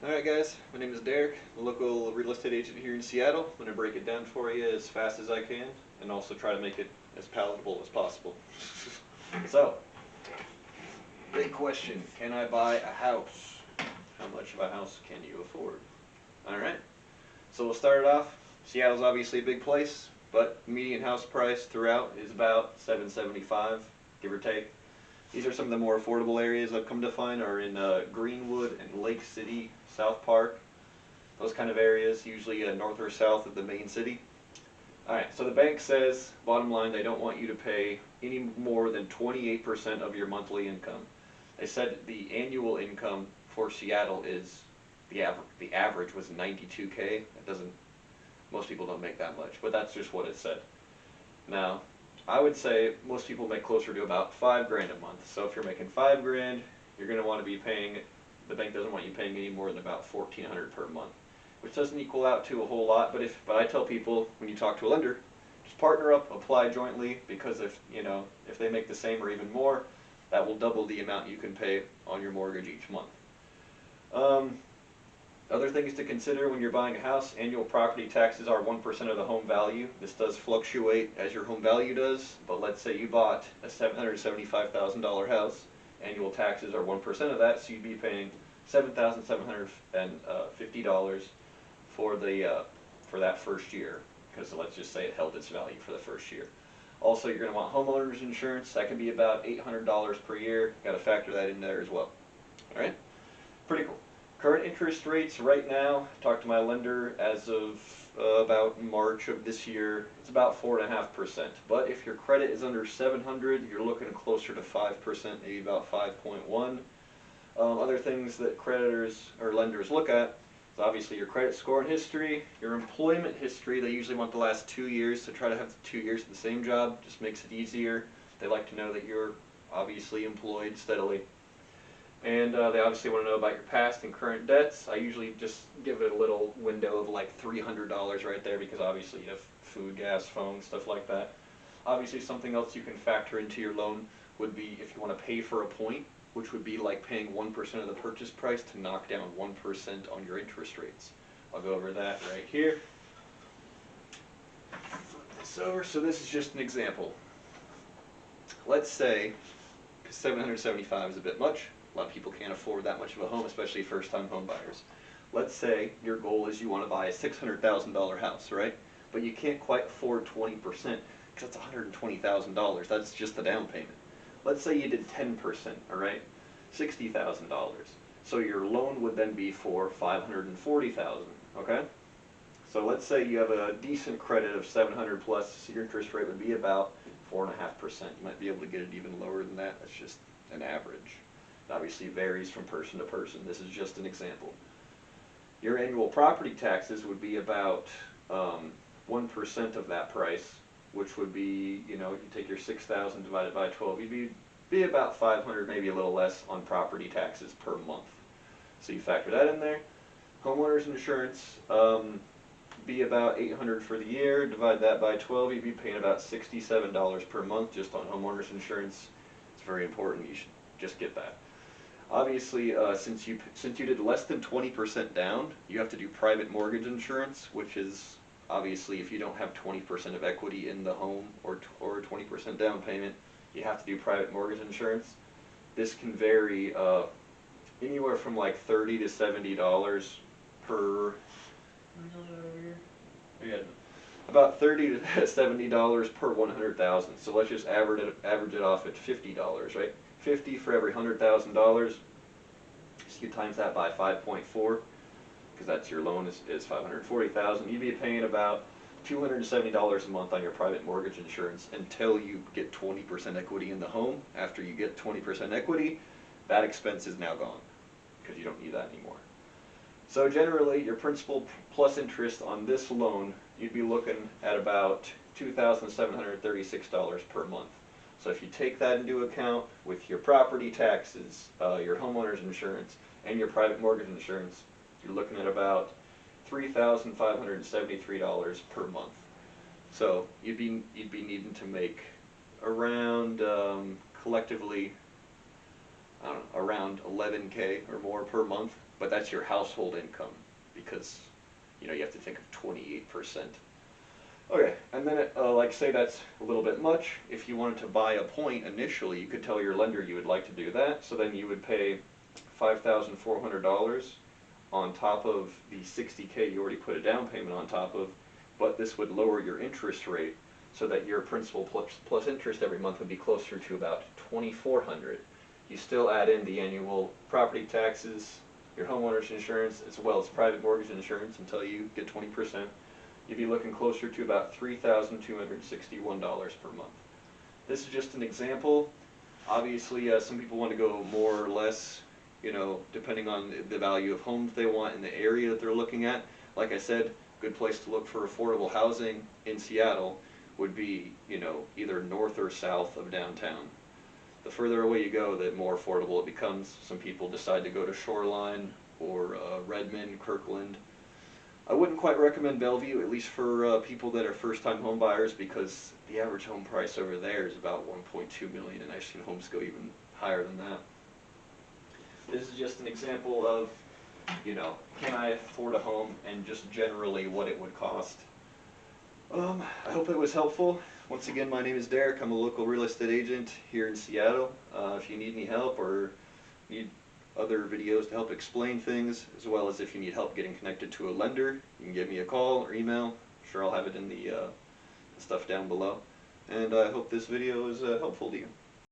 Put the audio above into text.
Alright guys, my name is Derek, a local real estate agent here in Seattle. I'm going to break it down for you as fast as I can and also try to make it as palatable as possible. So, big question, can I buy a house? How much of a house can you afford? Alright, so we'll start it off. Seattle's obviously a big place, but median house price throughout is about $775, give or take. These are some of the more affordable areas I've come to find are in Greenwood and Lake City, South Park, those kind of areas, usually north or south of the main city. Alright, so the bank says, bottom line, they don't want you to pay any more than 28% of your monthly income. They said the annual income for Seattle is, the average was 92K. It doesn't, most people don't make that much, but that's just what it said. Now, I would say most people make closer to about $5 grand a month. So if you're making $5 grand, you're going to want to be paying, the bank doesn't want you paying any more than about $1,400 per month, which doesn't equal out to a whole lot. But I tell people when you talk to a lender, just partner up, apply jointly, because if they make the same or even more, that will double the amount you can pay on your mortgage each month. Other things to consider when you're buying a house: annual property taxes are 1% of the home value. This does fluctuate as your home value does, but let's say you bought a $775,000 house, annual taxes are 1% of that, so you'd be paying $7,750 for that first year, because let's just say it held its value for the first year. Also, you're going to want homeowners insurance. That can be about $800 per year. Got to factor that in there as well. All right, pretty cool. Current interest rates right now, talked to my lender as of about March of this year, it's about 4.5%. But if your credit is under 700, you're looking closer to 5%, maybe about 5.1. Other things that creditors or lenders look at is obviously your credit score and history, your employment history. They usually want the last 2 years, to try to have 2 years at the same job. Just makes it easier. They like to know that you're obviously employed steadily. And they obviously want to know about your past and current debts. I usually just give it a little window of like $300 right there, because obviously you have food, gas, phone, stuff like that. Obviously something else you can factor into your loan would be if you want to pay for a point, which would be like paying 1% of the purchase price to knock down 1% on your interest rates. I'll go over that right here. Flip this over. So this is just an example. Let's say, because 775 is a bit much, a lot of people can't afford that much of a home, especially first-time home buyers. Let's say your goal is you want to buy a $600,000 house, right? But you can't quite afford 20%, because that's $120,000. That's just the down payment. Let's say you did 10%, all right? $60,000. So your loan would then be for $540,000, okay? So let's say you have a decent credit of 700 plus, so your interest rate would be about 4.5%. You might be able to get it even lower than that. That's just an average. It obviously varies from person to person. This is just an example. Your annual property taxes would be about 1% of that price, which would be, you take your 6,000 divided by 12, you'd be about 500, maybe a little less on property taxes per month. So you factor that in there. Homeowners insurance, be about 800 for the year. Divide that by 12, you'd be paying about $67 per month just on homeowners insurance. It's very important. You should just get that. Obviously, since you did less than 20% down, you have to do private mortgage insurance, which is obviously if you don't have 20% of equity in the home or 20% down payment, you have to do private mortgage insurance. This can vary anywhere from like $30 to $70 per. Yeah, about $30 to $70 per 100,000. So let's just average it off at $50, right? 50 for every $100,000. So you times that by 5.4, because that's your loan is 540,000. You'd be paying about $270 a month on your private mortgage insurance until you get 20% equity in the home. After you get 20% equity, that expense is now gone, because you don't need that anymore. So generally, your principal plus interest on this loan, you'd be looking at about $2,736 per month. So if you take that into account with your property taxes, your homeowner's insurance, and your private mortgage insurance, you're looking at about $3,573 per month. So you'd be needing to make around collectively, I don't know, around 11K or more per month but that's your household income, because you have to think of 28%. Okay, and then like say that's a little bit much. If you wanted to buy a point initially, you could tell your lender you would like to do that. So then you would pay $5,400 on top of the $60K you already put a down payment on top of, but this would lower your interest rate so that your principal plus interest every month would be closer to about $2,400. You still add in the annual property taxes, your homeowner's insurance, as well as private mortgage insurance until you get 20%. You'd be looking closer to about $3,261 per month. This is just an example. Obviously, some people want to go more or less, depending on the value of homes they want in the area that they're looking at. Like I said, good place to look for affordable housing in Seattle would be, either north or south of downtown. The further away you go, the more affordable it becomes. Some people decide to go to Shoreline or Redmond, Kirkland. I wouldn't quite recommend Bellevue, at least for people that are first-time home buyers, because the average home price over there is about $1.2 million, and I've seen homes go even higher than that. This is just an example of, can I afford a home, and just generally what it would cost. I hope it was helpful. Once again, my name is Derek. I'm a local real estate agent here in Seattle. If you need any help or need other videos to help explain things, as well as if you need help getting connected to a lender, you can give me a call or email. I'm sure I'll have it in the stuff down below. And I hope this video is helpful to you.